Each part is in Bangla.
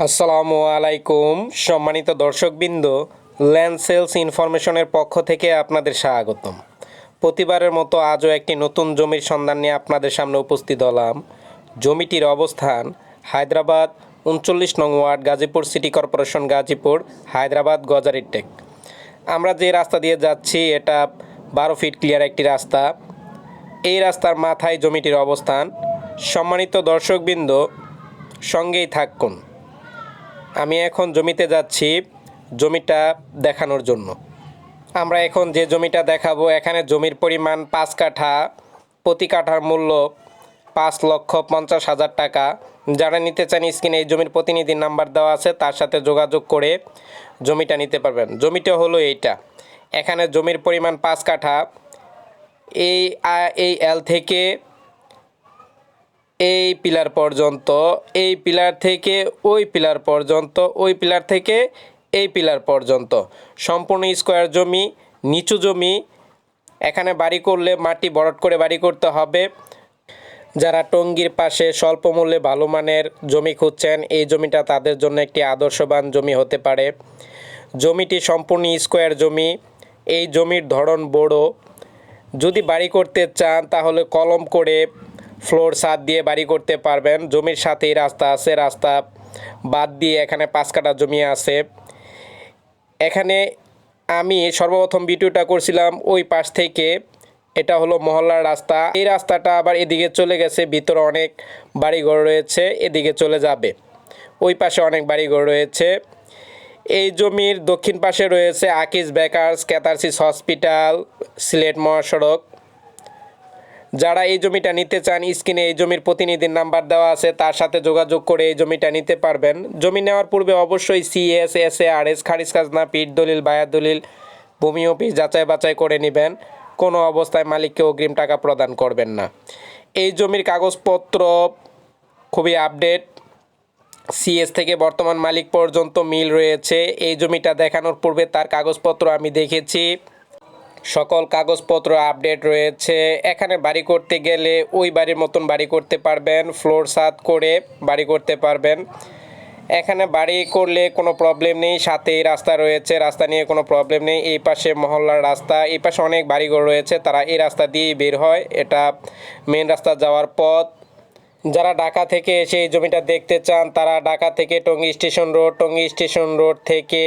আসসালামু আলাইকুম সম্মানিত দর্শকবৃন্দ, ল্যান্ড সেলস ইনফরমেশনের পক্ষ থেকে আপনাদের স্বাগতম। প্রতিবারের মতো আজও একটি নতুন জমির সন্ধান নিয়ে আপনাদের সামনে উপস্থিত হলাম। জমিটির অবস্থান হায়দ্রাবাদ 39 নং ward, Gazipur city corporation, Gazipur, Hyderabad, Gajaritek. আমরা যে রাস্তা দিয়ে যাচ্ছি এটা 12 ফিট ক্লিয়ার একটি রাস্তা। এই রাস্তার মাথায় জমিটির অবস্থান। সম্মানিত দর্শকবৃন্দ, সঙ্গেই থাকুন। আমি এখন জমিতে যাচ্ছি জমিটা দেখানোর জন্য। আমরা এখন যে জমিটা দেখাবো, এখানে জমির পরিমাণ 5 কাঠা, প্রতি কাঠার মূল্য 5,50,000 টাকা। যারা নিতে চান স্ক্রিনে এই জমির প্রতিনিধির নাম্বার দেওয়া আছে, তার সাথে যোগাযোগ করে জমিটা নিতে পারবেন। জমিটা হলো এইটা। এখানে জমির পরিমাণ 5 কাঠা। এই এল থেকে এই পিলার পর্যন্ত, এই পিলার থেকে ওই পিলার পর্যন্ত, ওই পিলার থেকে এই পিলার পর্যন্ত সম্পূর্ণ স্কোয়ার জমি, নিচু জমি। এখানে বাড়ি করলে মাটি ভরাট করে বাড়ি করতে হবে। যারা টঙ্গীর পাশে স্বল্প মূল্যে ভালো মানের জমি খুঁজছেন, এই জমিটা তাদের জন্য একটি আদর্শবান জমি হতে পারে। জমিটি সম্পূর্ণ স্কোয়ার জমি। এই জমির ধরন বড়। যদি বাড়ি করতে চান তাহলে কলম করে ফ্লোর ছাদ দিয়ে বাড়ি করতে পারবেন। জমির সাথেই রাস্তা আছে, রাস্তা বাদ দিয়ে এখানে 5 কাঠা জমি আছে। এখানে আমি সর্বপ্রথম ভিডিওটা করছিলাম ওই পাশ থেকে। এটা হলো মহল্লার রাস্তা। এই রাস্তাটা আবার এদিকে চলে গেছে, ভিতরে অনেক বাড়িঘর রয়েছে, এদিকে চলে যাবে। ওই পাশে অনেক বাড়িঘর রয়েছে। এই জমির দক্ষিণ পাশে রয়েছে Akij bakers, catharsis hospital, Sylhet মহাসড়ক। যারা এই জমিটা নিতে চান স্ক্রিনে এই জমির প্রতিনিধির নাম্বার দেওয়া আছে, তার সাথে যোগাযোগ করে এই জমিটা নিতে পারবেন। জমি নেওয়ার পূর্বে অবশ্যই সিএস, এসএআরএস, খারিজ খাজনা, পিট দলিল, বায়ার দলিল, ভূমি অফিস যাচাই বাছাই করে নেবেন। কোনো অবস্থায় মালিককে অগ্রিম টাকা প্রদান করবেন না। এই জমির কাগজপত্র খুবই আপডেট। সিএস থেকে বর্তমান মালিক পর্যন্ত মিল রয়েছে। এই জমিটা দেখানোর পূর্বে তার কাগজপত্র আমি দেখেছি, সকল কাগজপত্র আপডেট রয়েছে। এখানে বাড়ি করতে গেলে ওই বাড়ির মতন বাড়ি করতে পারবেন, ফ্লোর ছাদ করে বাড়ি করতে পারবেন। এখানে বাড়ি করলে কোনো প্রবলেম নেই, সাথেই রাস্তা রয়েছে, রাস্তা নিয়ে কোনো প্রবলেম নেই। এই পাশে মহল্লার রাস্তা, এই পাশে অনেক বাড়িঘর রয়েছে, তারা এই রাস্তা দিয়েই বের হয়। এটা মেন রাস্তা যাওয়ার পথ। যারা ঢাকা থেকে এসে এই জমিটা দেখতে চান, তারা ঢাকা থেকে Tongi station road, Tongi station road থেকে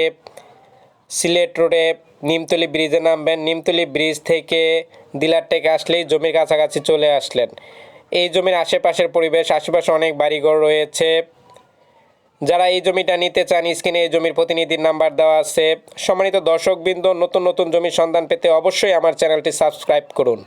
সিলেট রোডে নিমতলি ব্রিজে নামবেন। নিমতলি ব্রিজ থেকে ডিলারটেক আসলেই জমির কাছাকাছি চলে আসলেন। এই জমির আশেপাশের পরিবেশ, আশেপাশে অনেক বাড়িঘর রয়েছে। যারা এই জমিটা নিতে চান স্ক্রিনে এই জমির প্রতিনিধির নাম্বার দেওয়া আছে। সম্মানিত দর্শকবৃন্দ, নতুন নতুন জমির সন্ধান পেতে অবশ্যই আমার চ্যানেলটি সাবস্ক্রাইব করুন।